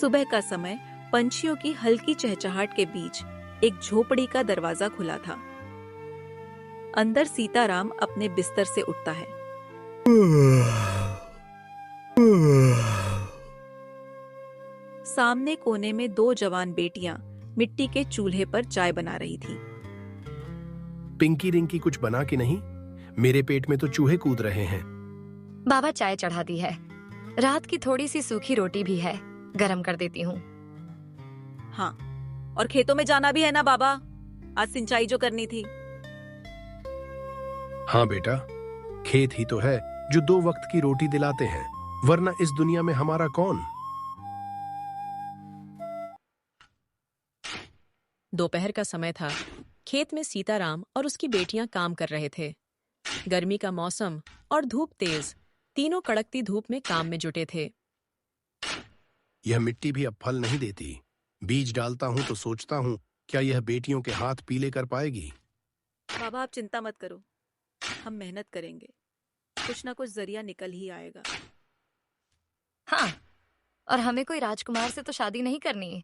सुबह का समय पंछियों की हल्की चहचहाट के बीच एक झोपड़ी का दरवाजा खुला था। अंदर सीताराम अपने बिस्तर से उठता है। सामने कोने में दो जवान बेटियां मिट्टी के चूल्हे पर चाय बना रही थी। पिंकी रिंकी कुछ बना कि नहीं? मेरे पेट में तो चूहे कूद रहे हैं। बाबा चाय चढ़ा दी है। रात की थोड़ी सी सूखी रोटी भी है, गरम कर देती हूँ। हाँ, और खेतों में जाना भी है ना बाबा, आज सिंचाई जो करनी थी। हाँ बेटा, खेत ही तो है जो 2 वक्त की रोटी दिलाते हैं, वरना इस दुनिया में हमारा कौन। दोपहर का समय था। खेत में सीताराम और उसकी बेटियां काम कर रहे थे। गर्मी का मौसम और धूप तेज, तीनों कड़कती धूप में काम में जुटे थे। यह मिट्टी भी अब फल नहीं देती। बीज डालता हूँ तो सोचता हूँ, क्या यह बेटियों के हाथ पीले कर पाएगी? बाबा आप चिंता मत करो, हम मेहनत करेंगे, कुछ ना कुछ जरिया निकल ही आएगा। हाँ, और हमें कोई राजकुमार से तो शादी नहीं करनी।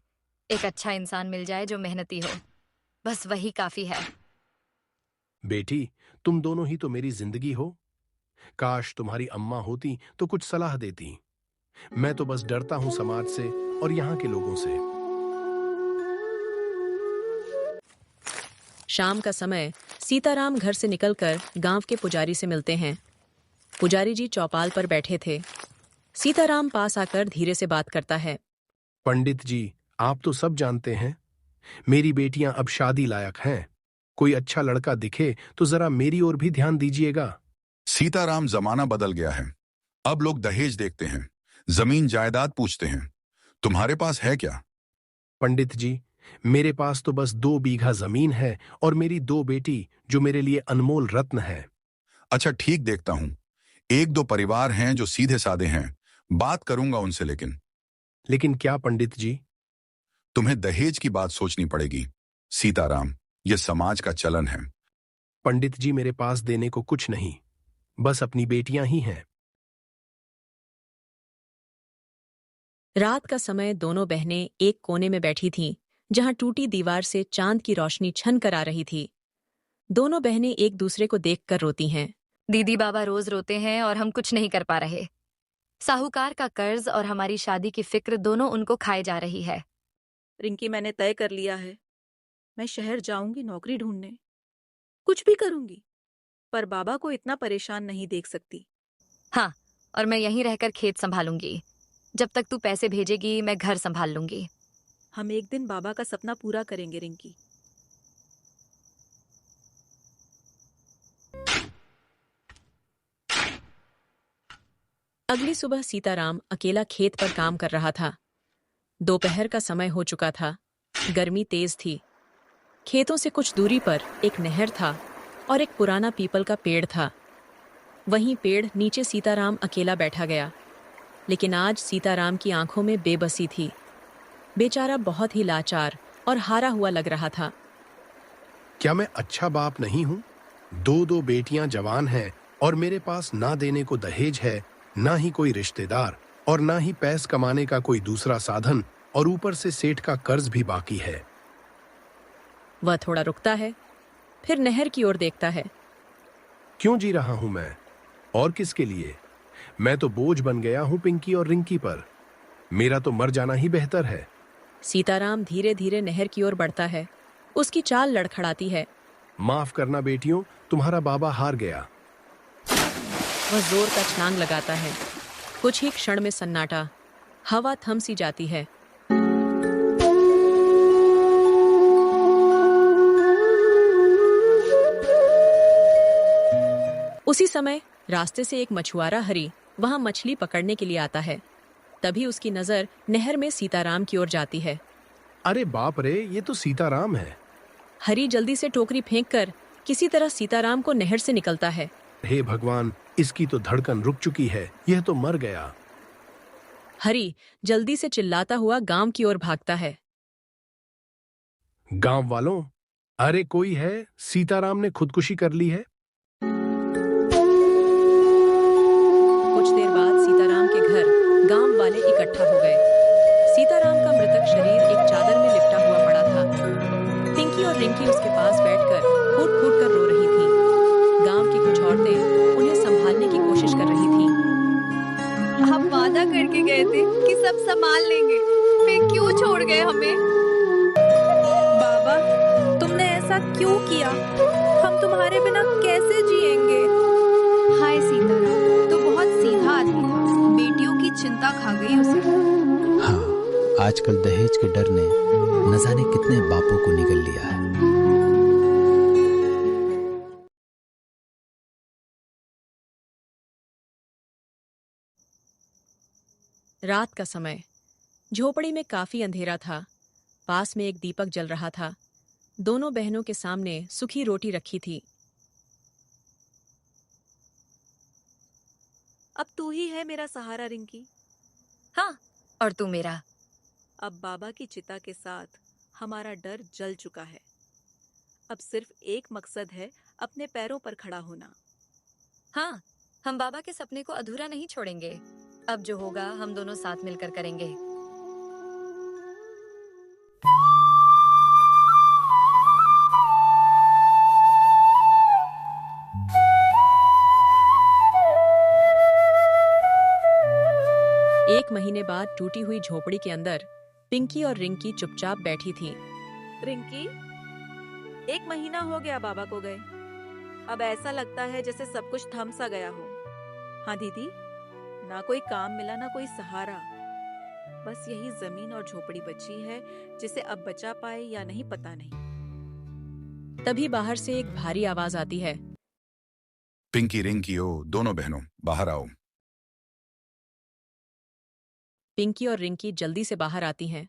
एक अच्छा इंसान मिल जाए जो मेहनती हो, बस वही काफी है। बेटी, तुम दोनों ही तो मेरी जिंदगी हो। काश तुम्हारी अम्मा होती तो कुछ सलाह देती। मैं तो बस डरता हूं समाज से और यहाँ के लोगों से। शाम का समय सीताराम घर से निकलकर गांव के पुजारी से मिलते हैं। पुजारी जी चौपाल पर बैठे थे। सीताराम पास आकर धीरे से बात करता है। पंडित जी, आप तो सब जानते हैं, मेरी बेटियां अब शादी लायक हैं। कोई अच्छा लड़का दिखे तो जरा मेरी ओर भी ध्यान दीजिएगा। सीताराम, जमाना बदल गया है। अब लोग दहेज देखते हैं, जमीन जायदाद पूछते हैं। तुम्हारे पास है क्या? पंडित जी, मेरे पास तो बस 2 बीघा जमीन है और मेरी 2 बेटी जो मेरे लिए अनमोल रत्न है। अच्छा ठीक, देखता हूं। 1-2 परिवार हैं जो सीधे साधे हैं, बात करूंगा उनसे। लेकिन क्या पंडित जी? तुम्हें दहेज की बात सोचनी पड़ेगी सीताराम, यह समाज का चलन है। पंडित जी, मेरे पास देने को कुछ नहीं, बस अपनी बेटियां ही हैं। रात का समय दोनों बहनें एक कोने में बैठी थीं, जहां टूटी दीवार से चांद की रोशनी छन कर आ रही थी। दोनों बहनें एक दूसरे को देखकर रोती हैं। दीदी बाबा रोज रोते हैं और हम कुछ नहीं कर पा रहे। साहूकार का कर्ज और हमारी शादी की फिक्र दोनों उनको खाए जा रही है। रिंकी, मैंने तय कर लिया है, मैं शहर जाऊंगी नौकरी ढूंढने, कुछ भी करूंगी, पर बाबा को इतना परेशान नहीं देख सकती। हाँ, और मैं यहीं रहकर खेत संभालूंगी। जब तक तू पैसे भेजेगी मैं घर संभाल लूंगी। हम एक दिन बाबा का सपना पूरा करेंगे रिंकी। अगली सुबह सीताराम अकेला खेत पर काम कर रहा था। दोपहर का समय हो चुका था। गर्मी तेज थी। खेतों से कुछ दूरी पर एक नहर था और एक पुराना पीपल का पेड़ था। वहीं पेड़ नीचे सीताराम अकेला बैठा गया। लेकिन आज सीताराम की आंखों में बेबसी थी। बेचारा बहुत ही लाचार और हारा हुआ लग रहा था। क्या मैं अच्छा बाप नहीं हूं? 2 बेटियां जवान हैं और मेरे पास ना देने को दहेज है, ना ही कोई रिश्तेदार और ना ही पैस कमाने का कोई दूसरा साधन, और ऊपर से सेठ का कर्ज भी बाकी है। वह थोड़ा रुकता है, फिर नहर की ओर देखता है। क्यों जी रहा हूं मैं, और किसके लिए? मैं तो बोझ बन गया हूं पिंकी और रिंकी पर। मेरा तो मर जाना ही बेहतर है। सीताराम धीरे धीरे नहर की ओर बढ़ता है। उसकी चाल लड़खड़ाती है। माफ करना बेटियों, तुम्हारा बाबा हार गया। वह जोर का छलांग लगाता है। कुछ ही क्षण में सन्नाटा, हवा थम सी जाती है। उसी समय रास्ते से एक मछुआरा हरी वहां मछली पकड़ने के लिए आता है। तभी उसकी नजर नहर में सीताराम की ओर जाती है। अरे बाप रे, ये तो सीताराम है। हरी जल्दी से टोकरी फेंककर किसी तरह सीताराम को नहर से निकलता है। हे भगवान, इसकी तो धड़कन रुक चुकी है, यह तो मर गया। हरी जल्दी से चिल्लाता हुआ गांव की ओर भागता है। गांव वालों, अरे कोई है, सीताराम ने खुदकुशी कर ली है। कुछ देर बाद सीताराम के घर गांव वाले इकट्ठा हो गए। सीताराम गए थे कि सब संभाल लेंगे, फिर क्यों छोड़ गए हमें? बाबा, तुमने ऐसा क्यों किया? हम तुम्हारे बिना कैसे जिएंगे? हाय सीताराम, तो बहुत सीधा आदमी था, बेटियों की चिंता खा गई उसे। हाँ, आजकल दहेज के डर ने न जाने कितने बापों को निगल लिया है। रात का समय। झोपड़ी में काफी अंधेरा था। पास में एक दीपक जल रहा था। दोनों बहनों के सामने सूखी रोटी रखी थी। अब तू ही है मेरा सहारा रिंकी। हाँ, और तू मेरा। अब बाबा की चिता के साथ हमारा डर जल चुका है। अब सिर्फ एक मकसद है, अपने पैरों पर खड़ा होना। हाँ, हम बाबा के सपने को अधूरा नहीं छोड़ेंगे। अब जो होगा हम दोनों साथ मिलकर करेंगे। एक महीने बाद टूटी हुई झोपड़ी के अंदर पिंकी और रिंकी चुपचाप बैठी थी। रिंकी, 1 महीना हो गया बाबा को गए। अब ऐसा लगता है जैसे सब कुछ थम सा गया हो। हाँ दीदी, ना कोई काम मिला ना कोई सहारा। बस यही जमीन और झोपड़ी बची है, जिसे अब बचा पाए या नहीं पता नहीं। तभी बाहर से एक भारी आवाज आती है। पिंकी, रिंकी, ओ दोनों बहनों बाहर आओ। पिंकी और रिंकी जल्दी से बाहर आती हैं।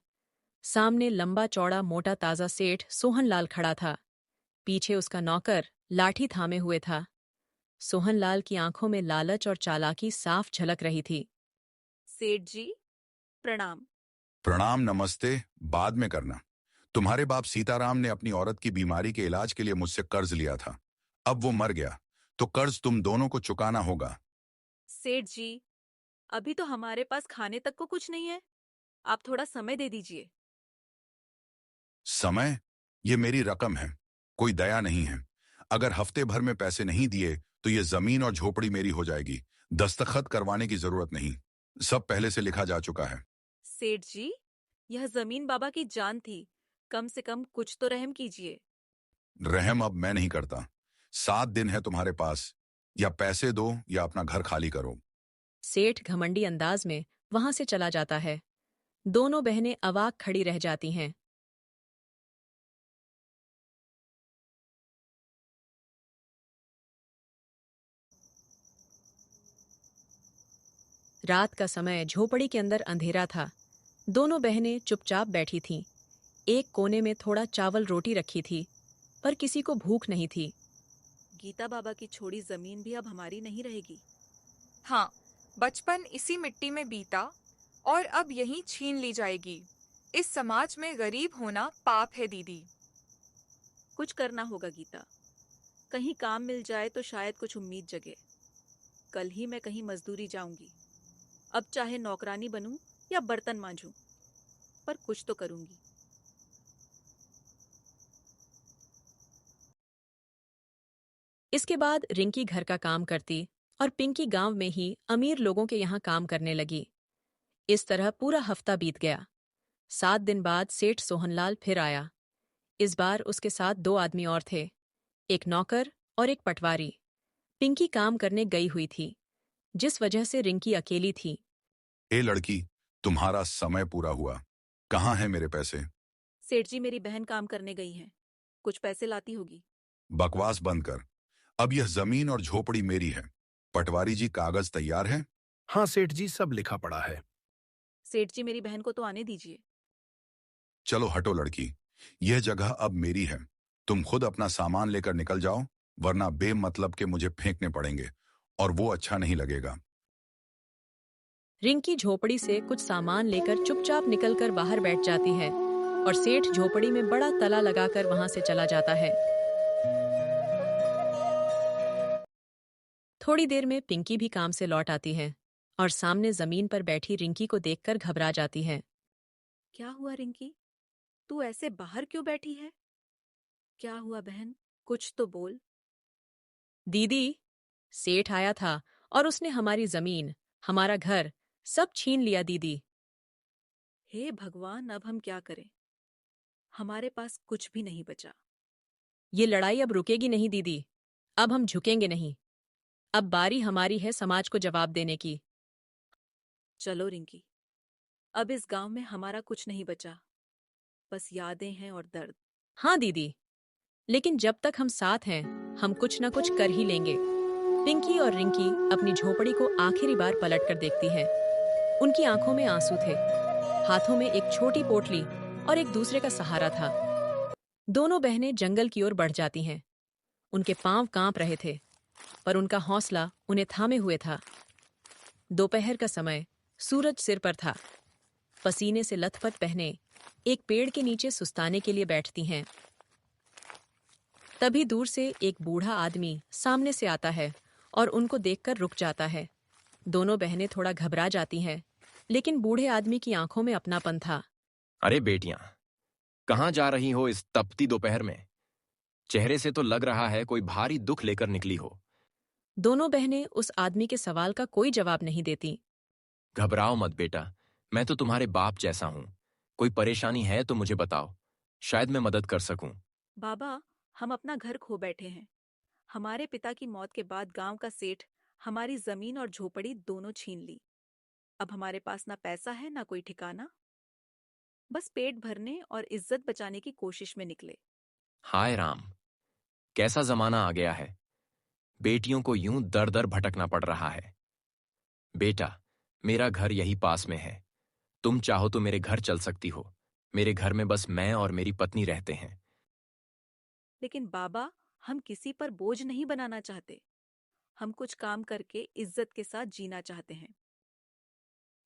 सामने लंबा चौड़ा मोटा ताजा सेठ सोहनलाल खड़ा था। पीछे उसका नौकर लाठी थामे हुए था। सोहनलाल की आंखों में लालच और चालाकी साफ झलक रही थी। सेठ जी, प्रणाम। प्रणाम नमस्ते बाद में करना। तुम्हारे बाप सीताराम ने अपनी औरत की बीमारी के इलाज के लिए मुझसे कर्ज लिया था। अब वो मर गया तो कर्ज तुम दोनों को चुकाना होगा। सेठ जी, अभी तो हमारे पास खाने तक को कुछ नहीं है। आप थोड़ा समय दे दीजिए। समय? ये मेरी रकम है, कोई दया नहीं है। अगर हफ्ते भर में पैसे नहीं दिए तो ये जमीन और झोपड़ी मेरी हो जाएगी। दस्तखत करवाने की जरूरत नहीं, सब पहले से लिखा जा चुका है। सेठ जी, यह जमीन बाबा की जान थी। कम से कम कुछ तो रहम कीजिए। रहम अब मैं नहीं करता। 7 दिन है तुम्हारे पास, या पैसे दो या अपना घर खाली करो। सेठ घमंडी अंदाज में वहां से चला जाता है। दोनों बहनें अवाक खड़ी रह जाती हैं। रात का समय। झोपड़ी के अंदर अंधेरा था। दोनों बहनें चुपचाप बैठी थीं। एक कोने में थोड़ा चावल रोटी रखी थी, पर किसी को भूख नहीं थी। गीता बाबा की छोड़ी जमीन भी अब हमारी नहीं रहेगी। हाँ, बचपन इसी मिट्टी में बीता और अब यहीं छीन ली जाएगी। इस समाज में गरीब होना पाप है दीदी। कुछ करना होगा गीता। कहीं काम मिल जाए तो शायद कुछ उम्मीद जगे। कल ही मैं कहीं मजदूरी जाऊंगी। अब चाहे नौकरानी बनूं या बर्तन मांजूं, पर कुछ तो करूंगी। इसके बाद रिंकी घर का काम करती और पिंकी गांव में ही अमीर लोगों के यहाँ काम करने लगी। इस तरह पूरा हफ्ता बीत गया। 7 दिन बाद सेठ सोहनलाल फिर आया। इस बार उसके साथ 2 आदमी और थे, एक नौकर और एक पटवारी। पिंकी काम करने गई हुई थी, जिस वजह से रिंकी अकेली थी। ए लड़की, तुम्हारा समय पूरा हुआ। कहाँ है मेरे पैसे? सेठ जी, मेरी बहन काम करने गई है, कुछ पैसे लाती होगी। बकवास बंद कर। अब यह जमीन और झोपड़ी मेरी है। पटवारी जी, कागज तैयार है? हाँ सेठ जी, सब लिखा पड़ा है। सेठ जी, मेरी बहन को तो आने दीजिए। चलो हटो लड़की, यह जगह अब मेरी है। तुम खुद अपना सामान लेकर निकल जाओ, वरना बेमतलब के मुझे फेंकने पड़ेंगे और वो अच्छा नहीं लगेगा। रिंकी झोपड़ी से कुछ सामान लेकर चुपचाप निकलकर बाहर बैठ जाती है और सेठ झोपड़ी में बड़ा तला लगाकर वहां से चला जाता है। थोड़ी देर में पिंकी भी काम से लौट आती है और सामने जमीन पर बैठी रिंकी को देखकर घबरा जाती है। क्या हुआ रिंकी? तू ऐसे बाहर क्यों बैठी है? क्या हुआ बहन, कुछ तो बोल। दीदी, सेठ आया था और उसने हमारी जमीन, हमारा घर सब छीन लिया दीदी। हे भगवान, अब हम क्या करें? हमारे पास कुछ भी नहीं बचा। ये लड़ाई अब रुकेगी नहीं दीदी। अब हम झुकेंगे नहीं। अब बारी हमारी है समाज को जवाब देने की। चलो रिंकी, अब इस गांव में हमारा कुछ नहीं बचा, बस यादें हैं और दर्द। हाँ दीदी, लेकिन जब तक हम साथ हैं हम कुछ न कुछ कर ही लेंगे। पिंकी और रिंकी अपनी झोपड़ी को आखिरी बार पलट कर देखती हैं। उनकी आंखों में आंसू थे, हाथों में एक छोटी पोटली और एक दूसरे का सहारा था। दोनों बहनें जंगल की ओर बढ़ जाती हैं। उनके पांव कांप रहे थे, पर उनका हौसला उन्हें थामे हुए था। दोपहर का समय, सूरज सिर पर था। पसीने से लथपथ बहनें एक पेड़ के नीचे सुस्ताने के लिए बैठती हैं। तभी दूर से एक बूढ़ा आदमी सामने से आता है और उनको देखकर रुक जाता है। दोनों बहनें थोड़ा घबरा जाती हैं, लेकिन बूढ़े आदमी की आंखों में अपनापन था। अरे बेटियां, कहाँ जा रही हो इस तपती दोपहर में? चेहरे से तो लग रहा है कोई भारी दुख लेकर निकली हो। दोनों बहनें उस आदमी के सवाल का कोई जवाब नहीं देती। घबराओ मत बेटा, मैं तो तुम्हारे बाप जैसा हूं। कोई परेशानी है तो मुझे बताओ, शायद मैं मदद कर सकूं। बाबा, हम अपना घर खो बैठे हैं। हमारे पिता की मौत के बाद गांव का सेठ हमारी जमीन और झोपड़ी दोनों छीन ली। अब हमारे पास ना पैसा है ना कोई ठिकाना, बस पेट भरने और इज्जत बचाने की कोशिश में निकले। हाय राम, कैसा जमाना आ गया है। बेटियों को यूं दर दर भटकना पड़ रहा है। बेटा, मेरा घर यही पास में है। तुम चाहो तो मेरे घर चल सकती हो। मेरे घर में बस मैं और मेरी पत्नी रहते हैं। लेकिन बाबा, हम किसी पर बोझ नहीं बनाना चाहते। हम कुछ काम करके इज्जत के साथ जीना चाहते हैं।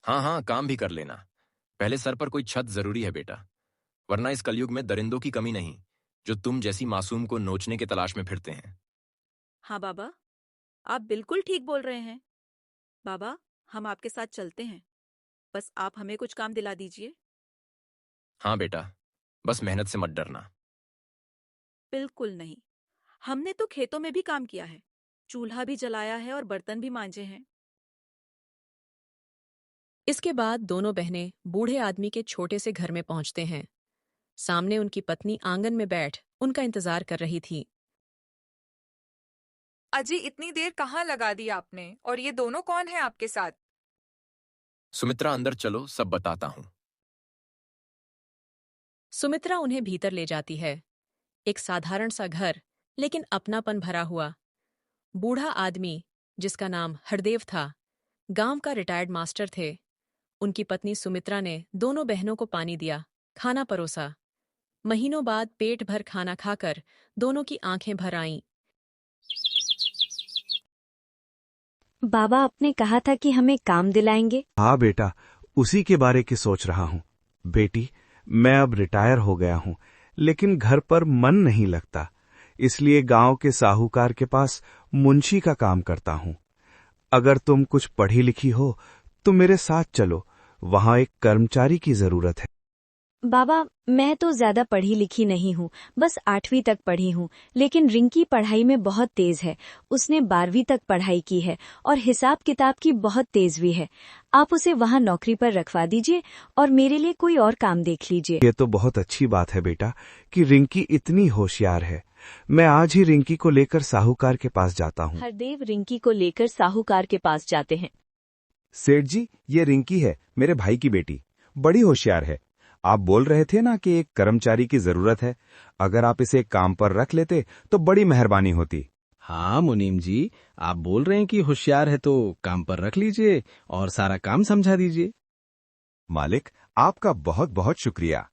हाँ हाँ, काम भी कर लेना। पहले सर पर कोई छत जरूरी है बेटा, वरना इस कलयुग में दरिंदों की कमी नहीं जो तुम जैसी मासूम को नोचने की तलाश में फिरते हैं। हाँ बाबा, आप बिल्कुल ठीक बोल रहे हैं। बाबा, हम आपके साथ चलते हैं, बस आप हमें कुछ काम दिला दीजिए। हाँ बेटा, बस मेहनत से मत डरना। बिल्कुल नहीं, हमने तो खेतों में भी काम किया है, चूल्हा भी जलाया है और बर्तन भी मांजे हैं। इसके बाद दोनों बहनें बूढ़े आदमी के छोटे से घर में पहुंचते हैं। सामने उनकी पत्नी आंगन में बैठ उनका इंतजार कर रही थी। अजी, इतनी देर कहाँ लगा दी आपने? और ये दोनों कौन है आपके साथ? सुमित्रा, अंदर चलो, सब बताता हूं। सुमित्रा उन्हें भीतर ले जाती है। एक साधारण सा घर, लेकिन अपनापन भरा हुआ। बूढ़ा आदमी, जिसका नाम हरदेव था, गांव का रिटायर्ड मास्टर थे। उनकी पत्नी सुमित्रा ने दोनों बहनों को पानी दिया, खाना परोसा। महीनों बाद पेट भर खाना खाकर दोनों की आंखें भर आईं। बाबा, आपने कहा था कि हमें काम दिलाएंगे। हाँ बेटा, उसी के बारे की सोच रहा हूँ। बेटी, मैं अब रिटायर हो गया हूँ, लेकिन घर पर मन नहीं लगता, इसलिए गांव के साहूकार के पास मुंशी का काम करता हूँ। अगर तुम कुछ पढ़ी लिखी हो तो मेरे साथ चलो, वहां एक कर्मचारी की जरूरत है। बाबा, मैं तो ज्यादा पढ़ी लिखी नहीं हूँ, बस 8वीं तक पढ़ी हूँ, लेकिन रिंकी पढ़ाई में बहुत तेज है। उसने 12वीं तक पढ़ाई की है और हिसाब किताब की बहुत तेज भी है। आप उसे वहाँ नौकरी पर रखवा दीजिए और मेरे लिए कोई और काम देख लीजिए। ये तो बहुत अच्छी बात है बेटा कि रिंकी इतनी होशियार है। मैं आज ही रिंकी को लेकर साहूकार के पास जाता हूँ। हरदेव रिंकी को लेकर साहूकार के पास जाते हैं। सेठ जी, ये रिंकी है, मेरे भाई की बेटी, बड़ी होशियार है। आप बोल रहे थे ना कि एक कर्मचारी की जरूरत है। अगर आप इसे काम पर रख लेते तो बड़ी मेहरबानी होती। हाँ मुनीम जी, आप बोल रहे हैं कि होशियार है तो काम पर रख लीजिए और सारा काम समझा दीजिए। मालिक, आपका बहुत बहुत शुक्रिया।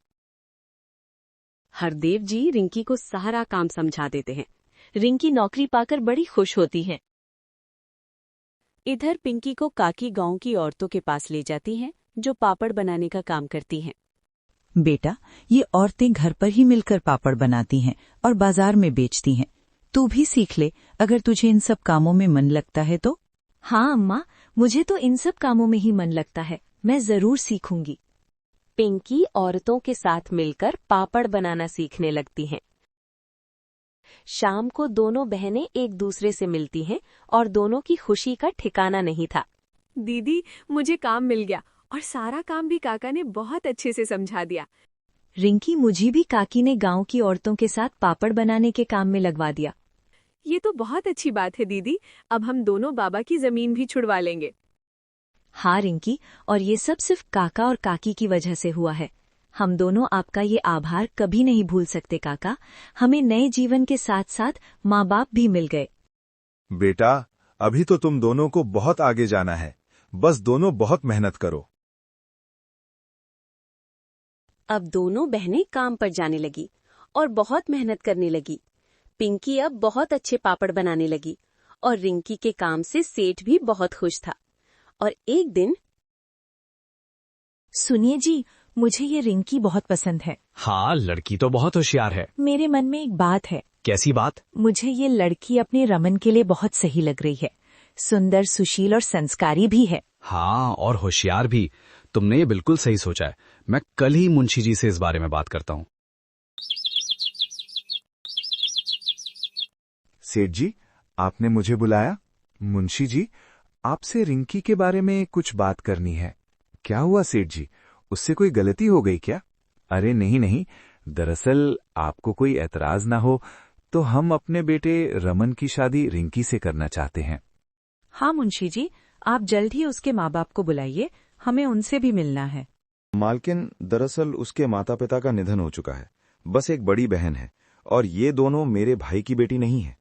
हरदेव जी रिंकी को सारा काम समझा देते हैं। रिंकी नौकरी पाकर बड़ी खुश होती है। इधर पिंकी को काकी गांव की औरतों के पास ले जाती हैं, जो पापड़ बनाने का काम करती हैं। बेटा, ये औरतें घर पर ही मिलकर पापड़ बनाती हैं और बाजार में बेचती हैं। तू भी सीख ले, अगर तुझे इन सब कामों में मन लगता है तो। हाँ अम्मा, मुझे तो इन सब कामों में ही मन लगता है, मैं जरूर सीखूंगी। पिंकी औरतों के साथ मिलकर पापड़ बनाना सीखने लगती हैं। शाम को दोनों बहनें एक दूसरे से मिलती हैं और दोनों की खुशी का ठिकाना नहीं था। दीदी, मुझे काम मिल गया और सारा काम भी काका ने बहुत अच्छे से समझा दिया। रिंकी, मुझे भी काकी ने गांव की औरतों के साथ पापड़ बनाने के काम में लगवा दिया। ये तो बहुत अच्छी बात है दीदी, अब हम दोनों बाबा की जमीन भी छुड़वा लेंगे। हाँ रिंकी, और ये सब सिर्फ काका और काकी की वजह से हुआ है। हम दोनों आपका ये आभार कभी नहीं भूल सकते काका। हमें नए जीवन के साथ साथ माँ बाप भी मिल गए। बेटा, अभी तो तुम दोनों को बहुत आगे जाना है, बस दोनों बहुत मेहनत करो। अब दोनों बहनें काम पर जाने लगी और बहुत मेहनत करने लगी। पिंकी अब बहुत अच्छे पापड़ बनाने लगी और रिंकी के काम से सेठ भी बहुत खुश था। और एक दिन, सुनिए जी, मुझे ये रिंकी बहुत पसंद है। हाँ, लड़की तो बहुत होशियार है। मेरे मन में एक बात है। कैसी बात? मुझे ये लड़की अपने रमन के लिए बहुत सही लग रही है। सुंदर, सुशील और संस्कारी भी है। हाँ, और होशियार भी। तुमने ये बिल्कुल सही सोचा है। मैं कल ही मुंशी जी से इस बारे में बात करता हूँ। सेठ जी, आपने मुझे बुलाया? मुंशी जी, आपसे रिंकी के बारे में कुछ बात करनी है। क्या हुआ सेठ जी, उससे कोई गलती हो गई क्या? अरे नहीं नहीं, दरअसल आपको कोई एतराज ना हो तो हम अपने बेटे रमन की शादी रिंकी से करना चाहते हैं। हाँ मुंशी जी, आप जल्द ही उसके माँ बाप को बुलाइए, हमें उनसे भी मिलना है। मालकिन, दरअसल उसके माता पिता का निधन हो चुका है, बस एक बड़ी बहन है, और ये दोनों मेरे भाई की बेटी नहीं है।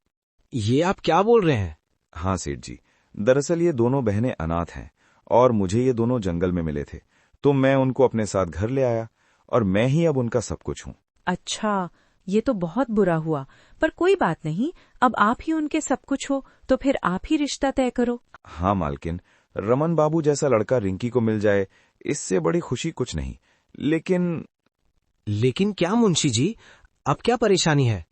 ये आप क्या बोल रहे हैं? हाँ सेठ जी, दरअसल ये दोनों बहनें अनाथ हैं और मुझे ये दोनों जंगल में मिले थे, तो मैं उनको अपने साथ घर ले आया और मैं ही अब उनका सब कुछ हूँ। अच्छा, ये तो बहुत बुरा हुआ, पर कोई बात नहीं, अब आप ही उनके सब कुछ हो तो फिर आप ही रिश्ता तय करो। हाँ मालकिन, रमन बाबू जैसा लड़का रिंकी को मिल जाए, इससे बड़ी खुशी कुछ नहीं। लेकिन क्या मुंशी जी, अब क्या परेशानी है?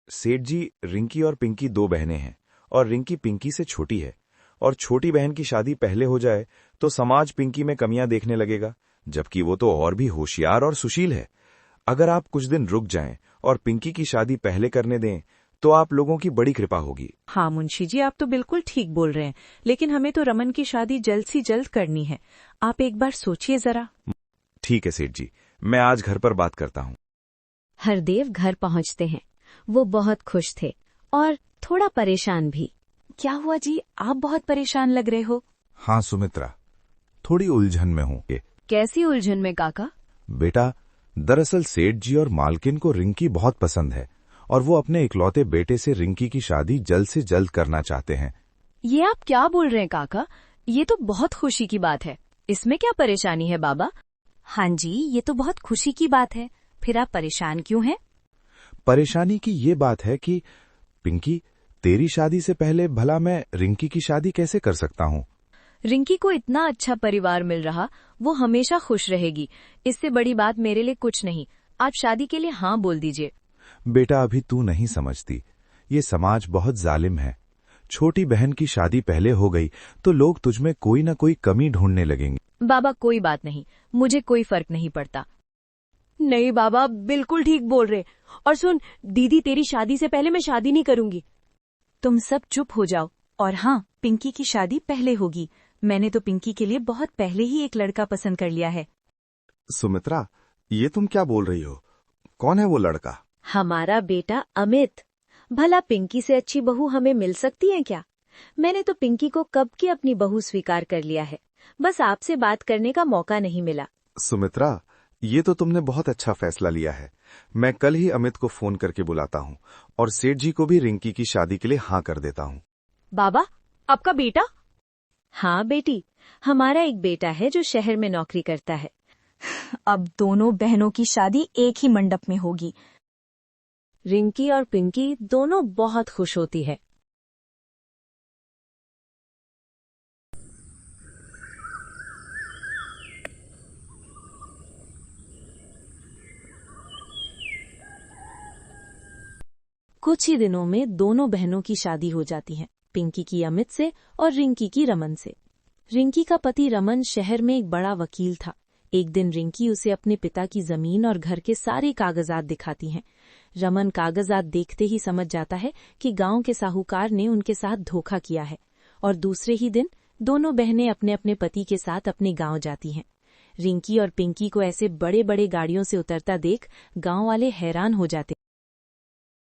सेठ जी, रिंकी और पिंकी दो बहनें हैं और रिंकी पिंकी से छोटी है, और छोटी बहन की शादी पहले हो जाए तो समाज पिंकी में कमियां देखने लगेगा, जबकि वो तो और भी होशियार और सुशील है। अगर आप कुछ दिन रुक जाएं और पिंकी की शादी पहले करने दें तो आप लोगों की बड़ी कृपा होगी। हाँ मुंशी जी, आप तो बिल्कुल ठीक बोल रहे हैं, लेकिन हमें तो रमन की शादी जल्द से जल्द करनी है। आप एक बार सोचिए जरा। ठीक है सेठ जी, मैं आज घर पर बात करता हूँ। हरदेव घर पहुंचते हैं। वो बहुत खुश थे और थोड़ा परेशान भी। क्या हुआ जी, आप बहुत परेशान लग रहे हो? हाँ सुमित्रा, थोड़ी उलझन में हूँ। कैसी उलझन में काका? बेटा, दरअसल सेठ जी और मालकिन को रिंकी बहुत पसंद है और वो अपने इकलौते बेटे से रिंकी की शादी जल्द से जल्द करना चाहते हैं। ये आप क्या बोल रहे हैं काका? ये तो बहुत खुशी की बात है। इसमें क्या परेशानी है बाबा? हाँ जी, ये तो बहुत खुशी की बात है। फिर आप परेशान क्यों हैं? परेशानी की ये बात है कि पिंकी, तेरी शादी से पहले भला मैं रिंकी की शादी कैसे कर सकता हूँ? रिंकी को इतना अच्छा परिवार मिल रहा, वो हमेशा खुश रहेगी। इससे बड़ी बात मेरे लिए कुछ नहीं। आप शादी के लिए हाँ बोल दीजिए। बेटा, अभी तू नहीं समझती, ये समाज बहुत जालिम है। छोटी बहन की शादी पहले हो गई तो लोग तुझमें कोई न कोई कमी ढूंढने लगेंगे। बाबा कोई बात नहीं, मुझे कोई फर्क नहीं पड़ता। नहीं बाबा, बिल्कुल ठीक बोल रहे। और सुन दीदी, तेरी शादी से पहले मैं शादी नहीं करूंगी। तुम सब चुप हो जाओ। और हाँ, पिंकी की शादी पहले होगी। मैंने तो पिंकी के लिए बहुत पहले ही एक लड़का पसंद कर लिया है। सुमित्रा, ये तुम क्या बोल रही हो? कौन है वो लड़का? हमारा बेटा अमित। भला पिंकी से अच्छी बहू हमें मिल सकती है क्या? मैंने तो पिंकी को कब की अपनी बहू स्वीकार कर लिया है, बस आपसे बात करने का मौका नहीं मिला। सुमित्रा, ये तो तुमने बहुत अच्छा फैसला लिया है। मैं कल ही अमित को फोन करके बुलाता हूँ और सेठ जी को भी रिंकी की शादी के लिए हाँ कर देता हूँ। बाबा, आपका बेटा? हाँ बेटी, हमारा एक बेटा है जो शहर में नौकरी करता है। अब दोनों बहनों की शादी एक ही मंडप में होगी। रिंकी और पिंकी दोनों बहुत खुश होती है। कुछ ही दिनों में दोनों बहनों की शादी हो जाती है, पिंकी की अमित से और रिंकी की रमन से। रिंकी का पति रमन शहर में एक बड़ा वकील था। एक दिन रिंकी उसे अपने पिता की जमीन और घर के सारे कागजात दिखाती हैं। रमन कागजात देखते ही समझ जाता है कि गांव के साहूकार ने उनके साथ धोखा किया है, और दूसरे ही दिन दोनों बहनें अपने अपने पति के साथ अपने गांव जाती हैं। रिंकी और पिंकी को ऐसे बड़े बड़े गाड़ियों से उतरता देख गांव वाले हैरान हो जाते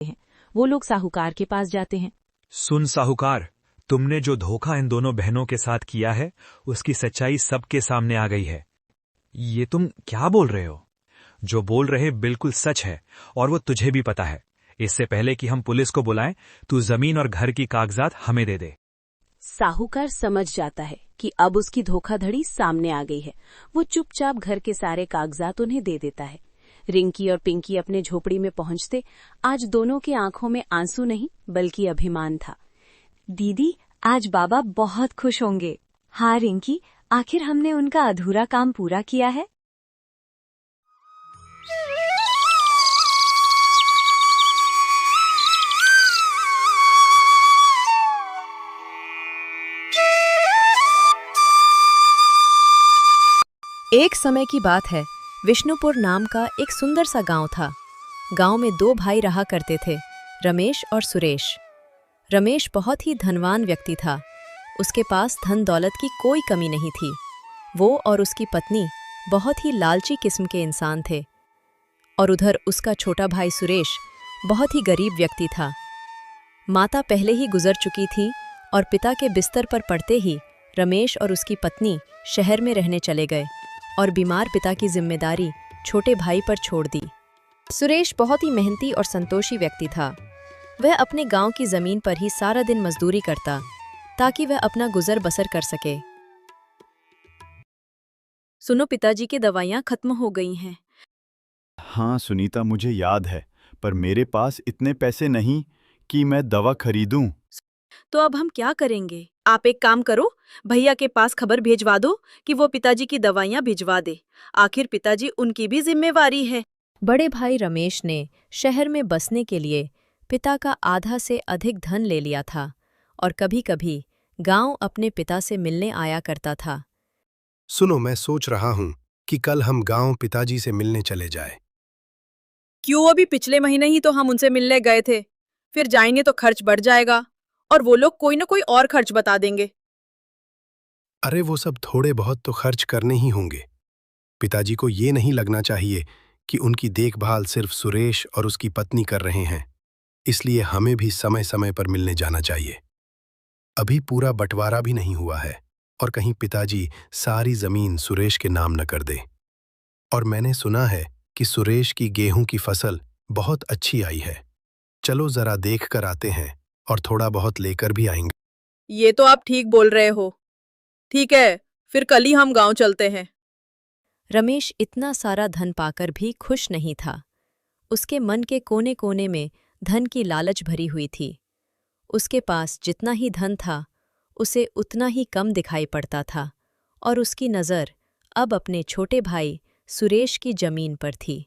हैं। वो लोग साहूकार के पास जाते हैं। सुन साहूकार, तुमने जो धोखा इन दोनों बहनों के साथ किया है उसकी सच्चाई सबके सामने आ गई है। ये तुम क्या बोल रहे हो? जो बोल रहे बिल्कुल सच है और वो तुझे भी पता है। इससे पहले कि हम पुलिस को बुलाएं, तू जमीन और घर की कागजात हमें दे दे। साहूकार समझ जाता है कि अब उसकी धोखाधड़ी सामने आ गई है। वो चुपचाप घर के सारे कागजात उन्हें दे देता है। रिंकी और पिंकी अपने झोपड़ी में पहुंचते आज दोनों की आंखों में आंसू नहीं बल्कि अभिमान था। दीदी, आज बाबा बहुत खुश होंगे। हाँ रिंकी, आखिर हमने उनका अधूरा काम पूरा किया है। एक समय की बात है, विष्णुपुर नाम का एक सुंदर सा गांव था। गांव में 2 भाई रहा करते थे, रमेश और सुरेश। रमेश बहुत ही धनवान व्यक्ति था। उसके पास धन दौलत की कोई कमी नहीं थी। वो और उसकी पत्नी बहुत ही लालची किस्म के इंसान थे। और उधर उसका छोटा भाई सुरेश बहुत ही गरीब व्यक्ति था। माता पहले ही गुजर चुकी थी और पिता के बिस्तर पर पड़ते ही रमेश और उसकी पत्नी शहर में रहने चले गए और बीमार पिता की जिम्मेदारी छोटे भाई पर छोड़ दी। सुरेश बहुत ही मेहनती और संतोषी व्यक्ति था। वह अपने गांव की जमीन पर ही सारा दिन मजदूरी करता ताकि वह अपना गुजर बसर कर सके। सुनो, पिताजी की दवाइयाँ खत्म हो गई हैं। हाँ सुनीता, मुझे याद है, पर मेरे पास इतने पैसे नहीं कि मैं दवा खरीदूं। तो अब हम क्या करेंगे? आप एक काम करो, भैया के पास खबर भेजवा दो कि वो पिताजी की दवाइयाँ भिजवा दे। आखिर पिताजी उनकी भी जिम्मेवारी है। बड़े भाई रमेश ने शहर में बसने के लिए पिता का आधा से अधिक धन ले लिया था और कभी-कभी गांव अपने पिता से मिलने आया करता था। सुनो, मैं सोच रहा हूँ कि कल हम गांव पिताजी से मिलने चले जाए। क्यों? अभी पिछले महीने ही तो हम उनसे मिलने गए थे। फिर जाएंगे तो खर्च बढ़ जाएगा और वो लोग कोई न कोई और खर्च बता देंगे। अरे वो सब थोड़े बहुत तो खर्च करने ही होंगे। पिताजी को ये नहीं लगना चाहिए कि उनकी देखभाल सिर्फ सुरेश और उसकी पत्नी कर रहे हैं। इसलिए हमें भी समय समय पर मिलने जाना चाहिए। अभी पूरा बंटवारा भी नहीं हुआ है और कहीं पिताजी सारी जमीन सुरेश के नाम न कर दे। और मैंने सुना है कि सुरेश की गेहूं की फसल बहुत अच्छी आई है। चलो जरा देख कर आते हैं और थोड़ा बहुत लेकर भी आएंगे। ये तो आप ठीक बोल रहे हो। ठीक है, फिर कल ही हम गांव चलते हैं। रमेश इतना सारा धन पाकर भी खुश नहीं था। उसके मन के कोने कोने में धन की लालच भरी हुई थी। उसके पास जितना ही धन था उसे उतना ही कम दिखाई पड़ता था और उसकी नज़र अब अपने छोटे भाई सुरेश की जमीन पर थी।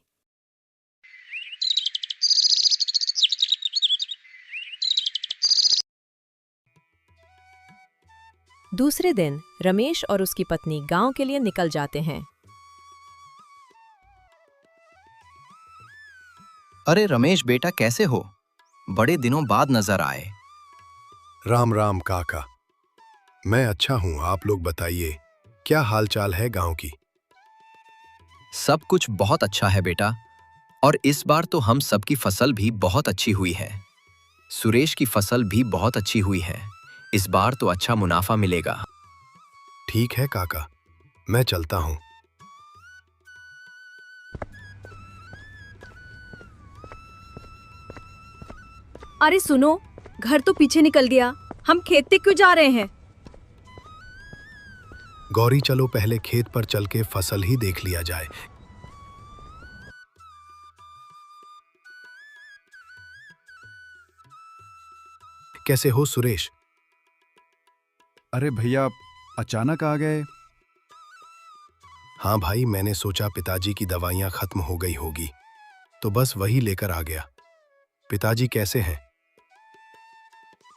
दूसरे दिन रमेश और उसकी पत्नी गांव के लिए निकल जाते हैं। अरे रमेश बेटा, कैसे हो? बड़े दिनों बाद नजर आए। राम राम काका, मैं अच्छा हूँ। आप लोग बताइए, क्या हालचाल है गांव की? सब कुछ बहुत अच्छा है बेटा, और इस बार तो हम सबकी फसल भी बहुत अच्छी हुई है। सुरेश की फसल भी बहुत अच्छी हुई है। इस बार तो अच्छा मुनाफा मिलेगा। ठीक है काका, मैं चलता हूँ। अरे सुनो, घर तो पीछे निकल गया। हम खेत तक क्यों जा रहे हैं? गौरी, चलो पहले खेत पर चल के फसल ही देख लिया जाए। कैसे हो सुरेश? अरे भैया, अचानक आ गए। हाँ भाई, मैंने सोचा पिताजी की दवाइयाँ खत्म हो गई होगी तो बस वही लेकर आ गया। पिताजी कैसे हैं?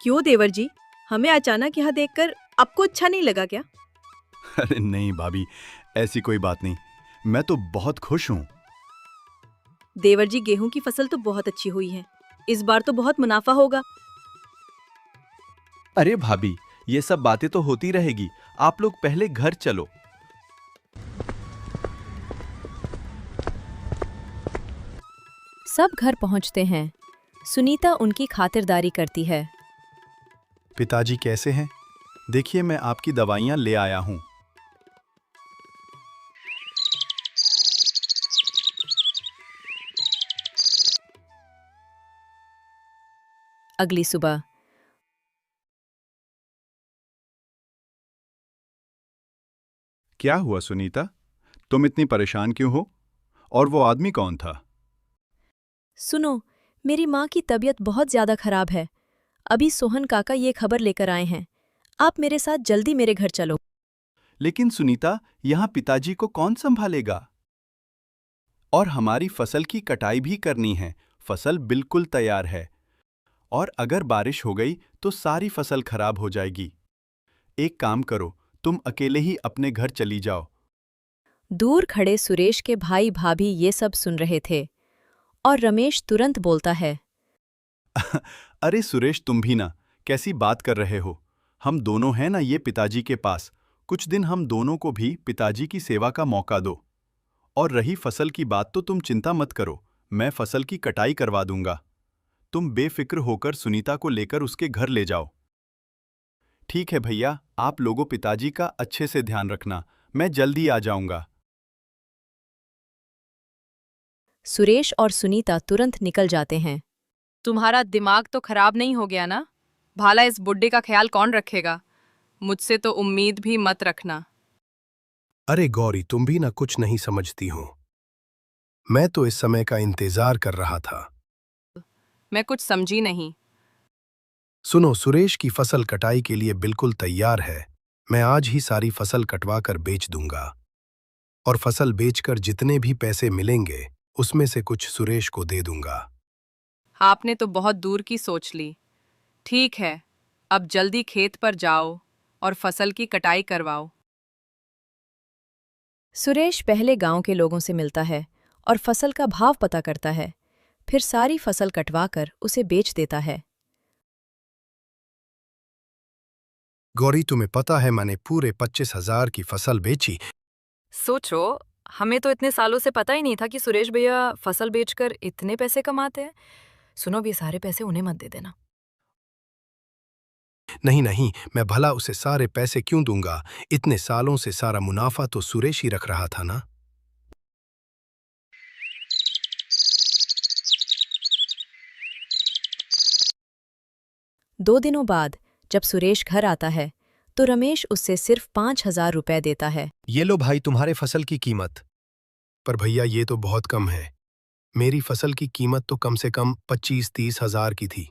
क्यों देवर जी, हमें अचानक यहाँ देखकर आपको अच्छा नहीं लगा क्या? अरे नहीं भाभी, ऐसी कोई बात नहीं। मैं तो बहुत खुश हूँ। देवर जी, गेहूं की फसल तो बहुत अच्छी हुई है। इस बार तो बहुत मुनाफा होगा। अरे भाभी, ये सब बातें तो होती रहेगी, आप लोग पहले घर चलो। सब घर पहुंचते हैं। सुनीता उनकी खातिरदारी करती है। पिताजी कैसे हैं? देखिए मैं आपकी दवाइयाँ ले आया हूँ। अगली सुबह क्या हुआ सुनीता, तुम इतनी परेशान क्यों हो? और वो आदमी कौन था? सुनो, मेरी माँ की तबीयत बहुत ज्यादा खराब है। अभी सोहन काका ये खबर लेकर आए हैं। आप मेरे साथ जल्दी मेरे घर चलो। लेकिन सुनीता, यहाँ पिताजी को कौन संभालेगा? और हमारी फसल की कटाई भी करनी है। फसल बिल्कुल तैयार है, और अगर बारिश हो गई तो सारी फसल खराब हो जाएगी। एक काम करो, तुम अकेले ही अपने घर चली जाओ। दूर खड़े सुरेश के भाई भाभी ये सब सुन रहे थे, और रमेश तुरंत बोलता है, अरे सुरेश, तुम भी ना, कैसी बात कर रहे हो? हम दोनों हैं ना ये पिताजी के पास। कुछ दिन हम दोनों को भी पिताजी की सेवा का मौका दो। और रही फसल की बात तो तुम चिंता मत करो, मैं फसल की कटाई करवा दूंगा। तुम बेफिक्र होकर सुनीता को लेकर उसके घर ले जाओ। ठीक है भैया, आप लोगों पिताजी का अच्छे से ध्यान रखना, मैं जल्दी आ जाऊंगा। सुरेश और सुनीता तुरंत निकल जाते हैं। तुम्हारा दिमाग तो खराब नहीं हो गया ना? भाला इस बुड्ढे का ख्याल कौन रखेगा? मुझसे तो उम्मीद भी मत रखना। अरे गौरी, तुम भी ना कुछ नहीं समझती हो। मैं तो इस समय का इंतजार कर रहा था। मैं कुछ समझी नहीं। सुनो, सुरेश की फसल कटाई के लिए बिल्कुल तैयार है। मैं आज ही सारी फसल कटवा कर बेच दूंगा, और फसल बेचकर जितने भी पैसे मिलेंगे उसमें से कुछ सुरेश को दे दूंगा। आपने तो बहुत दूर की सोच ली। ठीक है, अब जल्दी खेत पर जाओ और फसल की कटाई करवाओ। सुरेश पहले गांव के लोगों से मिलता है और फसल का भाव पता करता है, फिर सारी फसल कटवाकर उसे बेच देता है। गौरी, तुम्हें पता है मैंने पूरे 25,000 की फसल बेची। सोचो, हमें तो इतने सालों से पता ही नहीं था कि सुरेश भैया फसल बेचकर इतने पैसे कमाते हैं। सुनो, भी सारे पैसे उन्हें मत दे देना। नहीं नहीं, मैं भला उसे सारे पैसे क्यों दूंगा? इतने सालों से सारा मुनाफा तो सुरेश ही रख रहा था ना। दो दिनों बाद जब सुरेश घर आता है तो रमेश उससे सिर्फ 5,000 रुपए देता है। ये लो भाई, तुम्हारे फसल की कीमत। पर भैया, ये तो बहुत कम है। मेरी फसल की कीमत तो कम से कम 25-30 हजार की थी।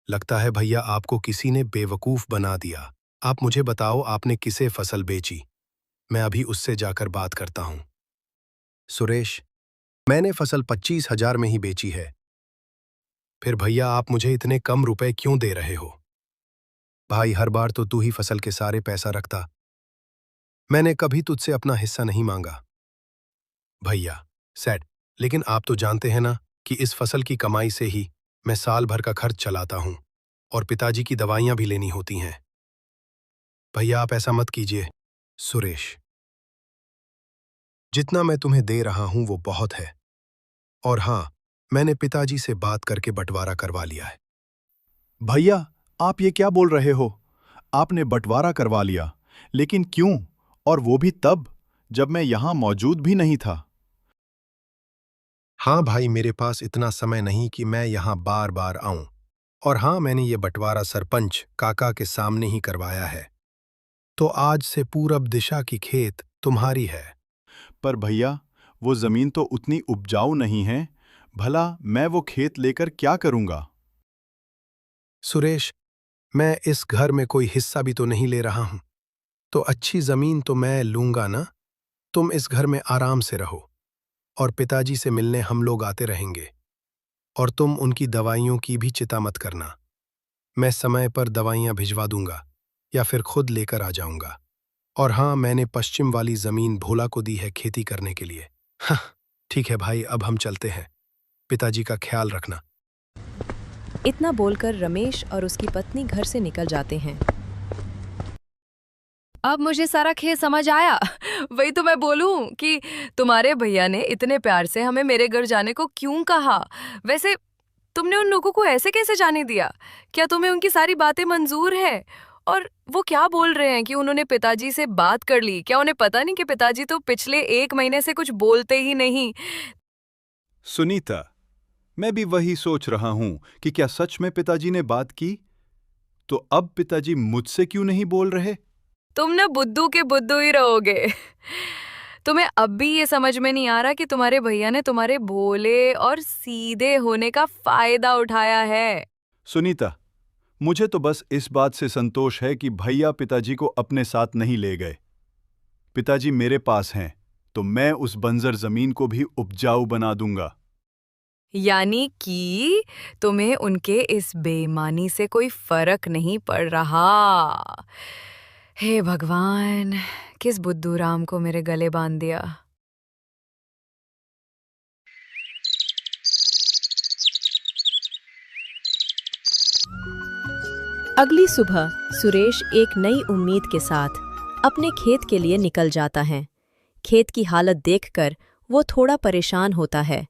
लगता है भैया आपको किसी ने बेवकूफ बना दिया। आप मुझे बताओ, आपने किसे फसल बेची? मैं अभी उससे जाकर बात करता हूं। सुरेश, मैंने फसल 25,000 में ही बेची है। फिर भैया आप मुझे इतने कम रुपए क्यों दे रहे हो? भाई, हर बार तो तू ही फसल के सारे पैसा रखता। मैंने कभी तुझसे अपना हिस्सा नहीं मांगा। भैया सेठ, लेकिन आप तो जानते हैं ना कि इस फसल की कमाई से ही मैं साल भर का खर्च चलाता हूं, और पिताजी की दवाइयां भी लेनी होती हैं। भैया आप ऐसा मत कीजिए। सुरेश, जितना मैं तुम्हें दे रहा हूं वो बहुत है। और हां, मैंने पिताजी से बात करके बंटवारा करवा लिया है। भैया, आप ये क्या बोल रहे हो? आपने बंटवारा करवा लिया, लेकिन क्यों? और वो भी तब जब मैं यहां मौजूद भी नहीं था। हाँ भाई, मेरे पास इतना समय नहीं कि मैं यहाँ बार बार आऊं। और हाँ, मैंने ये बंटवारा सरपंच काका के सामने ही करवाया है। तो आज से पूरब दिशा की खेत तुम्हारी है। पर भैया, वो जमीन तो उतनी उपजाऊ नहीं है। भला मैं वो खेत लेकर क्या करूंगा? सुरेश, मैं इस घर में कोई हिस्सा भी तो नहीं ले रहा हूं। तो अच्छी जमीन तो मैं लूंगा ना। तुम इस घर में आराम से रहो, और पिताजी से मिलने हम लोग आते रहेंगे। और तुम उनकी दवाइयों की भी चिंता मत करना। मैं समय पर दवाइयां भिजवा दूंगा, या फिर खुद लेकर आ जाऊंगा। और हाँ, मैंने पश्चिम वाली जमीन भोला को दी है खेती करने के लिए। हाँ, ठीक है भाई, अब हम चलते हैं। पिताजी का ख्याल रखना। इतना बोलकर रमेश और उसकी पत्नी घर से निकल जाते हैं। अब मुझे सारा खेल समझ आया। वही तो मैं बोलूं कि तुम्हारे भैया ने इतने प्यार से हमें मेरे घर जाने को क्यों कहा। वैसे तुमने उन लोगों को ऐसे कैसे जाने दिया? क्या तुम्हें उनकी सारी बातें मंजूर है? और वो क्या बोल रहे हैं कि उन्होंने पिताजी से बात कर ली? क्या उन्हें पता नहीं कि पिताजी तो पिछले 1 महीने से कुछ बोलते ही नहीं? सुनीता, मैं भी वही सोच रहा हूं कि क्या सच में पिताजी ने बात की? तो अब पिताजी मुझसे क्यों नहीं बोल रहे? तुम ना बुद्धू के बुद्धू ही रहोगे। तुम्हें अब भी ये समझ में नहीं आ रहा कि तुम्हारे भैया ने तुम्हारे भोले और सीधे होने का फायदा उठाया है। सुनीता, मुझे तो बस इस बात से संतोष है कि भैया पिताजी को अपने साथ नहीं ले गए। पिताजी मेरे पास हैं, तो मैं उस बंजर जमीन को भी उपजाऊ बना दूंगा। यानी कि तुम्हें उनके इस बेईमानी से कोई फर्क नहीं पड़ रहा। हे भगवान, किस बुद्धू राम को मेरे गले बांध दिया। अगली सुबह सुरेश एक नई उम्मीद के साथ अपने खेत के लिए निकल जाता है। खेत की हालत देखकर वो थोड़ा परेशान होता है।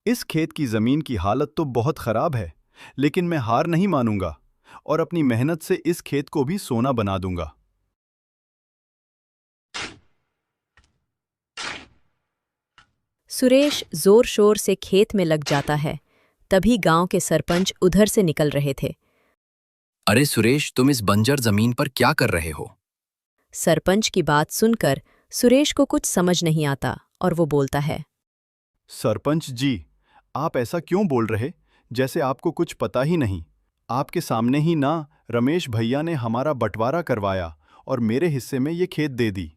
इस खेत की जमीन की हालत तो बहुत खराब है, लेकिन मैं हार नहीं मानूंगा और अपनी मेहनत से इस खेत को भी सोना बना दूंगा। सुरेश जोर शोर से खेत में लग जाता है। तभी गांव के सरपंच उधर से निकल रहे थे। अरे सुरेश, तुम इस बंजर जमीन पर क्या कर रहे हो? सरपंच की बात सुनकर सुरेश को कुछ समझ नहीं आता और वो बोलता है, सरपंच जी, आप ऐसा क्यों बोल रहे, जैसे आपको कुछ पता ही नहीं। आपके सामने ही ना रमेश भैया ने हमारा बंटवारा करवाया और मेरे हिस्से में ये खेत दे दी।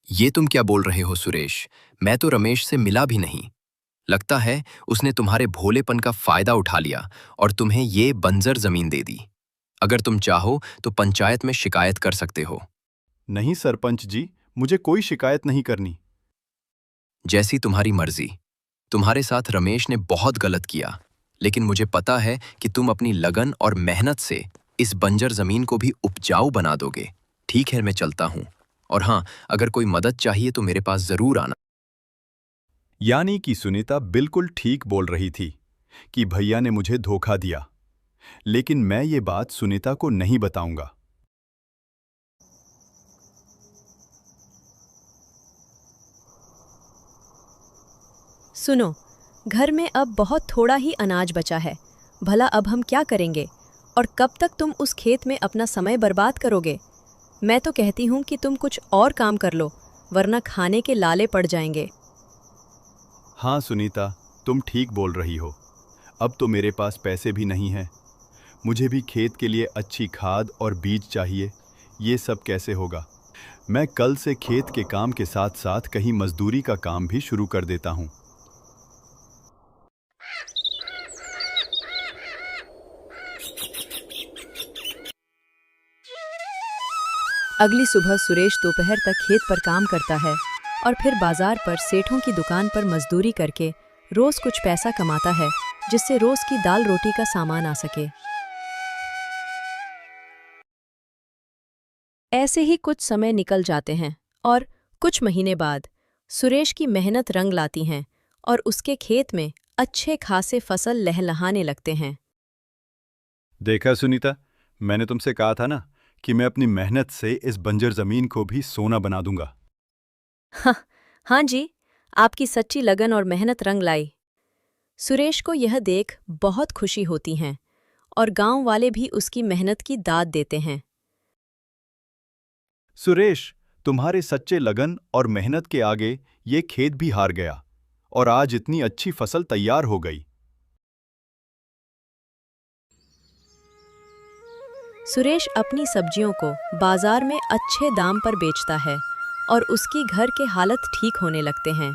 ये तुम क्या बोल रहे हो सुरेश? मैं तो रमेश से मिला भी नहीं। लगता है उसने तुम्हारे भोलेपन का फायदा उठा लिया और तुम्हें ये बंजर जमीन दे दी। अगर तुम चाहो तो पंचायत में शिकायत कर सकते हो। नहीं सरपंच जी, मुझे कोई शिकायत नहीं करनी। जैसी तुम्हारी मर्जी। तुम्हारे साथ रमेश ने बहुत गलत किया, लेकिन मुझे पता है कि तुम अपनी लगन और मेहनत से इस बंजर जमीन को भी उपजाऊ बना दोगे। ठीक है, मैं चलता हूं। और हाँ, अगर कोई मदद चाहिए तो मेरे पास जरूर आना। यानी कि सुनीता बिल्कुल ठीक बोल रही थी कि भैया ने मुझे धोखा दिया, लेकिन मैं ये बात सुनीता को नहीं बताऊंगा। सुनो, घर में अब बहुत थोड़ा ही अनाज बचा है। भला अब हम क्या करेंगे? और कब तक तुम उस खेत में अपना समय बर्बाद करोगे? मैं तो कहती हूँ कि तुम कुछ और काम कर लो, वरना खाने के लाले पड़ जाएंगे। हाँ सुनीता, तुम ठीक बोल रही हो। अब तो मेरे पास पैसे भी नहीं हैं। मुझे भी खेत के लिए अच्छी खाद और बीज चाहिए। ये सब कैसे होगा? मैं कल से खेत के काम के साथ साथ कहीं मजदूरी का काम भी शुरू कर देता हूँ। अगली सुबह सुरेश दोपहर तक खेत पर काम करता है और फिर बाजार पर सेठों की दुकान पर मजदूरी करके रोज कुछ पैसा कमाता है, जिससे रोज की दाल रोटी का सामान आ सके। ऐसे ही कुछ समय निकल जाते हैं और कुछ महीने बाद सुरेश की मेहनत रंग लाती हैं और उसके खेत में अच्छे खासे फसल लहलहाने लगते हैं। देखा सुनीता, मैंने तुमसे कहा था ना कि मैं अपनी मेहनत से इस बंजर जमीन को भी सोना बना दूंगा। हाँ जी, आपकी सच्ची लगन और मेहनत रंग लाई। सुरेश को यह देख बहुत खुशी होती है और गांव वाले भी उसकी मेहनत की दाद देते हैं। सुरेश, तुम्हारे सच्चे लगन और मेहनत के आगे ये खेत भी हार गया और आज इतनी अच्छी फसल तैयार हो गई। सुरेश अपनी सब्जियों को बाजार में अच्छे दाम पर बेचता है और उसकी घर के हालत ठीक होने लगते हैं।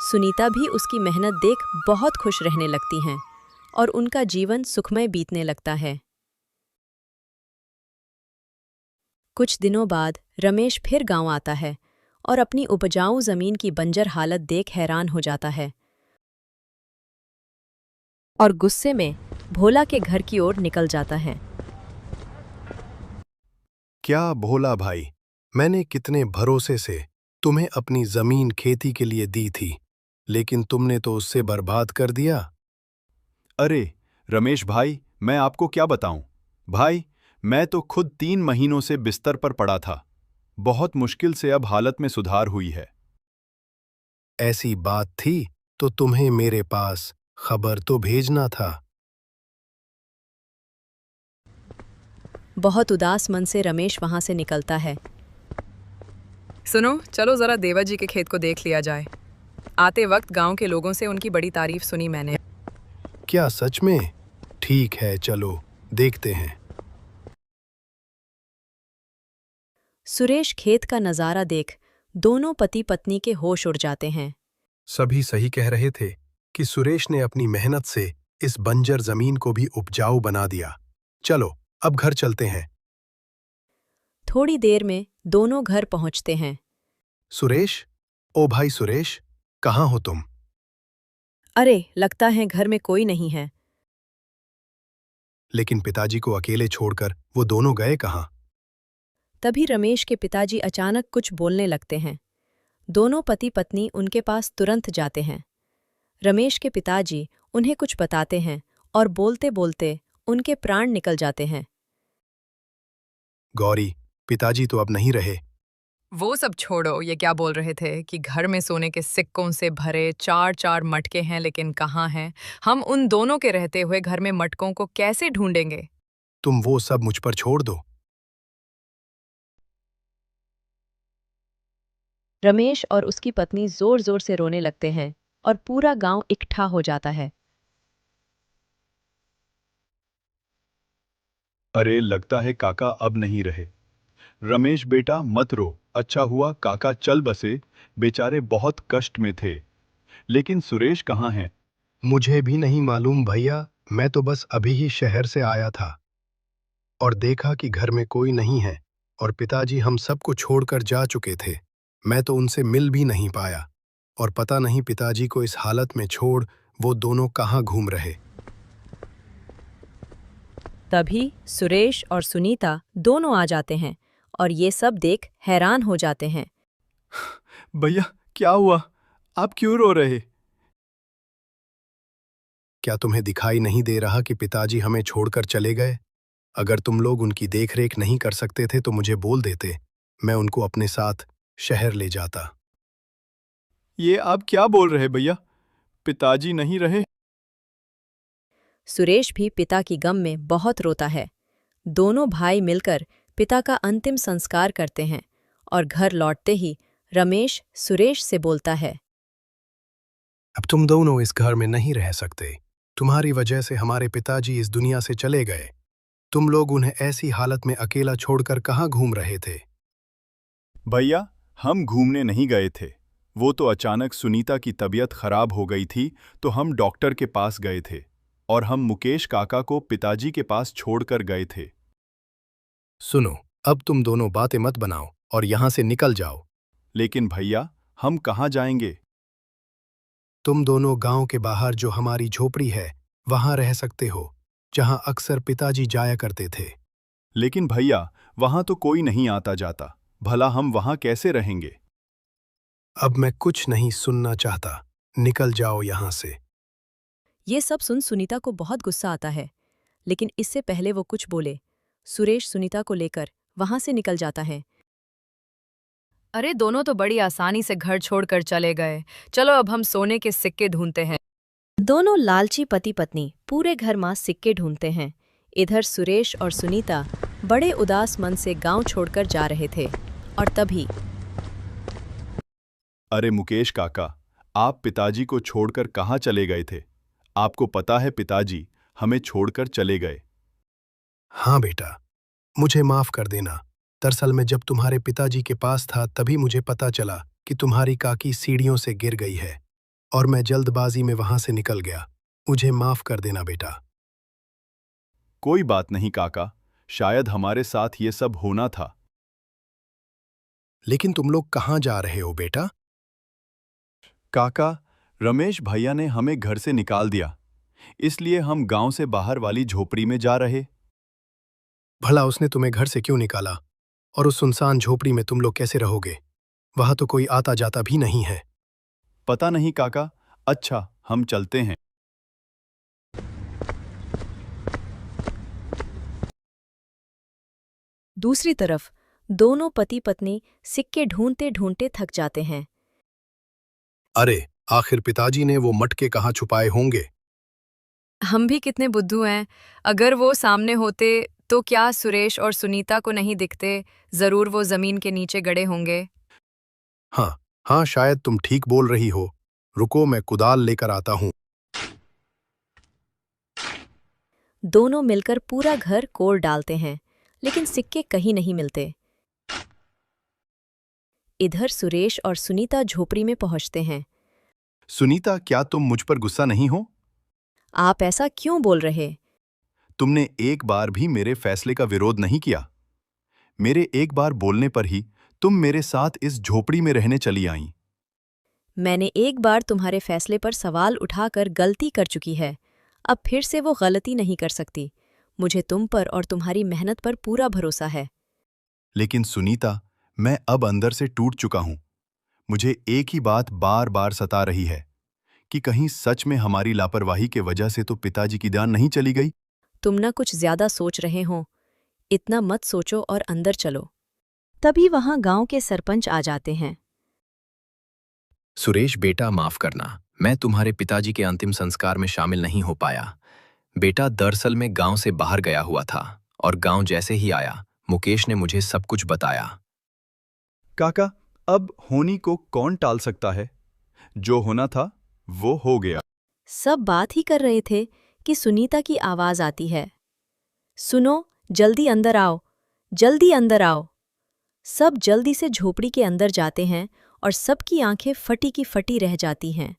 सुनीता भी उसकी मेहनत देख बहुत खुश रहने लगती हैं और उनका जीवन सुखमय बीतने लगता है। कुछ दिनों बाद रमेश फिर गांव आता है और अपनी उपजाऊ जमीन की बंजर हालत देख हैरान हो जाता है और गुस्से में भोला के घर की ओर निकल जाता है। क्या भोला भाई, मैंने कितने भरोसे से तुम्हें अपनी जमीन खेती के लिए दी थी, लेकिन तुमने तो उससे बर्बाद कर दिया। अरे रमेश भाई, मैं आपको क्या बताऊं। भाई, मैं तो खुद 3 महीनों से बिस्तर पर पड़ा था। बहुत मुश्किल से अब हालत में सुधार हुई है। ऐसी बात थी तो तुम्हें मेरे पास खबर तो भेजना था। बहुत उदास मन से रमेश वहां से निकलता है। सुनो, चलो जरा देवा जी के खेत को देख लिया जाए। आते वक्त गांव के लोगों से उनकी बड़ी तारीफ सुनी मैंने। क्या सच में? ठीक है, चलो देखते हैं। सुरेश खेत का नजारा देख दोनों पति पत्नी के होश उड़ जाते हैं। सभी सही कह रहे थे कि सुरेश ने अपनी मेहनत से इस बंजर जमीन को भी उपजाऊ बना दिया। चलो अब घर चलते हैं। थोड़ी देर में दोनों घर पहुंचते हैं। सुरेश, ओ भाई सुरेश, कहाँ हो तुम? अरे, लगता है घर में कोई नहीं है। लेकिन पिताजी को अकेले छोड़कर वो दोनों गए कहाँ? तभी रमेश के पिताजी अचानक कुछ बोलने लगते हैं। दोनों पति पत्नी उनके पास तुरंत जाते हैं। रमेश के पिताजी उन्हें कुछ बताते हैं और बोलते बोलते उनके प्राण निकल जाते हैं। गौरी, पिताजी तो अब नहीं रहे। वो सब छोड़ो, ये क्या बोल रहे थे कि घर में सोने के सिक्कों से भरे 4-4 मटके हैं, लेकिन कहाँ हैं? हम उन दोनों के रहते हुए घर में मटकों को कैसे ढूंढेंगे? तुम वो सब मुझ पर छोड़ दो। रमेश और उसकी पत्नी जोर जोर से रोने लगते हैं और पूरा गांव इकट्ठा हो जाता है। अरे लगता है काका अब नहीं रहे। रमेश बेटा मत रो, अच्छा हुआ काका चल बसे, बेचारे बहुत कष्ट में थे। लेकिन सुरेश कहाँ है? मुझे भी नहीं मालूम भैया, मैं तो बस अभी ही शहर से आया था और देखा कि घर में कोई नहीं है और पिताजी हम सबको छोड़कर जा चुके थे। मैं तो उनसे मिल भी नहीं पाया और पता नहीं पिताजी को इस हालत में छोड़ वो दोनों कहाँ घूम रहे। तभी सुरेश और सुनीता दोनों आ जाते हैं और ये सब देख हैरान हो जाते हैं। भैया क्या हुआ? आप क्यों रो रहे? क्या तुम्हें दिखाई नहीं दे रहा कि पिताजी हमें छोड़कर चले गए? अगर तुम लोग उनकी देखरेख नहीं कर सकते थे तो मुझे बोल देते, मैं उनको अपने साथ शहर ले जाता। ये आप क्या बोल रहे भैया? पिताजी नहीं रहे? सुरेश भी पिता की गम में बहुत रोता है। दोनों भाई मिलकर पिता का अंतिम संस्कार करते हैं और घर लौटते ही रमेश सुरेश से बोलता है, अब तुम दोनों इस घर में नहीं रह सकते। तुम्हारी वजह से हमारे पिताजी इस दुनिया से चले गए। तुम लोग उन्हें ऐसी हालत में अकेला छोड़कर कहाँ घूम रहे थे? भैया, हम घूमने नहीं गए थे। वो तो अचानक सुनीता की तबीयत खराब हो गई थी तो हम डॉक्टर के पास गए थे और हम मुकेश काका को पिताजी के पास छोड़कर गए थे। सुनो, अब तुम दोनों बातें मत बनाओ और यहाँ से निकल जाओ। लेकिन भैया, हम कहाँ जाएंगे? तुम दोनों गांव के बाहर जो हमारी झोपड़ी है वहां रह सकते हो, जहां अक्सर पिताजी जाया करते थे। लेकिन भैया, वहां तो कोई नहीं आता जाता, भला हम वहां कैसे रहेंगे? अब मैं कुछ नहीं सुनना चाहता, निकल जाओ यहाँ से। ये सब सुन सुनीता को बहुत गुस्सा आता है, लेकिन इससे पहले वो कुछ बोले, सुरेश सुनीता को लेकर वहां से निकल जाता है। अरे, दोनों तो बड़ी आसानी से घर छोड़कर चले गए। चलो अब हम सोने के सिक्के ढूंढते हैं। दोनों लालची पति पत्नी पूरे घर में सिक्के ढूंढते हैं। इधर सुरेश और सुनीता बड़े उदास मन से गांव छोड़कर जा रहे थे और तभी अरे मुकेश काका, आप पिताजी को छोड़कर कहाँ चले गए थे? आपको पता है पिताजी हमें छोड़कर चले गए। हाँ बेटा, मुझे माफ कर देना। दरअसल मैं जब तुम्हारे पिताजी के पास था तभी मुझे पता चला कि तुम्हारी काकी सीढ़ियों से गिर गई है और मैं जल्दबाजी में वहां से निकल गया। मुझे माफ कर देना बेटा। कोई बात नहीं काका, शायद हमारे साथ ये सब होना था। लेकिन तुम लोग कहाँ जा रहे हो बेटा? काका, रमेश भैया ने हमें घर से निकाल दिया, इसलिए हम गांव से बाहर वाली झोपड़ी में जा रहे। भला उसने तुम्हें घर से क्यों निकाला? और उस सुनसान झोपड़ी में तुम लोग कैसे रहोगे? वहां तो कोई आता जाता भी नहीं है। पता नहीं काका। अच्छा, हम चलते हैं। दूसरी तरफ दोनों पति पत्नी सिक्के ढूंढते ढूंढते थक जाते हैं। अरे, आखिर पिताजी ने वो मटके कहाँ छुपाए होंगे? हम भी कितने बुद्धू हैं। अगर वो सामने होते तो क्या सुरेश और सुनीता को नहीं दिखते? जरूर वो जमीन के नीचे गड़े होंगे। हाँ हाँ, शायद तुम ठीक बोल रही हो। रुको, मैं कुदाल लेकर आता हूँ। दोनों मिलकर पूरा घर कोड़ डालते हैं, लेकिन सिक्के कहीं नहीं मिलते। इधर सुरेश और सुनीता झोपड़ी में पहुंचते हैं। सुनीता, क्या तुम मुझ पर गुस्सा नहीं हो? आप ऐसा क्यों बोल रहे? तुमने एक बार भी मेरे फैसले का विरोध नहीं किया। मेरे एक बार बोलने पर ही तुम मेरे साथ इस झोपड़ी में रहने चली आईं। मैंने एक बार तुम्हारे फैसले पर सवाल उठाकर गलती कर चुकी है। अब फिर से वो गलती नहीं कर सकती। मुझे तुम पर और तुम्हारी मेहनत पर पूरा भरोसा है। लेकिन सुनीता, मैं अब अंदर से टूट चुका हूं। मुझे एक ही बात बार बार सता रही है कि कहीं सच में हमारी लापरवाही के वजह से तो पिताजी की जान नहीं चली गई। तुम ना कुछ ज्यादा सोच रहे हो। इतना मत सोचो और अंदर चलो। तभी वहां गांव के सरपंच आ जाते हैं। सुरेश बेटा, माफ करना, मैं तुम्हारे पिताजी के अंतिम संस्कार में शामिल नहीं हो पाया। बेटा दरअसल में गांव से बाहर गया हुआ था और गांव जैसे ही आया, मुकेश ने मुझे सब कुछ बताया। काका, अब होनी को कौन टाल सकता है? जो होना था वो हो गया। सब बात ही कर रहे थे कि सुनीता की आवाज आती है। सुनो, जल्दी अंदर आओ, जल्दी अंदर आओ। सब जल्दी से झोपड़ी के अंदर जाते हैं और सबकी आंखें फटी की फटी रह जाती हैं।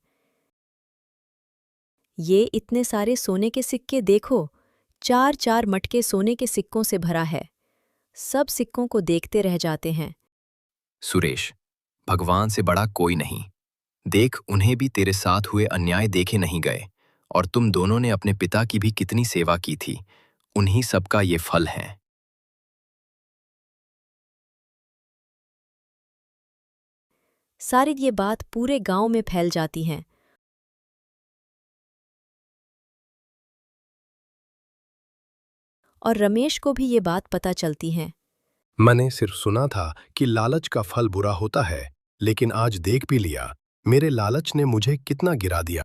ये इतने सारे सोने के सिक्के देखो, 4-4 मटके सोने के सिक्कों से भरा है। सब सिक्कों को देखते रह जाते हैं। सुरेश, भगवान से बड़ा कोई नहीं। देख, उन्हें भी तेरे साथ हुए अन्याय देखे नहीं गए, और तुम दोनों ने अपने पिता की भी कितनी सेवा की थी। उन्हीं सबका ये फल है। सारी ये बात पूरे गांव में फैल जाती है। और रमेश को भी ये बात पता चलती है। मैंने सिर्फ सुना था कि लालच का फल बुरा होता है, लेकिन आज देख भी लिया, मेरे लालच ने मुझे कितना गिरा दिया।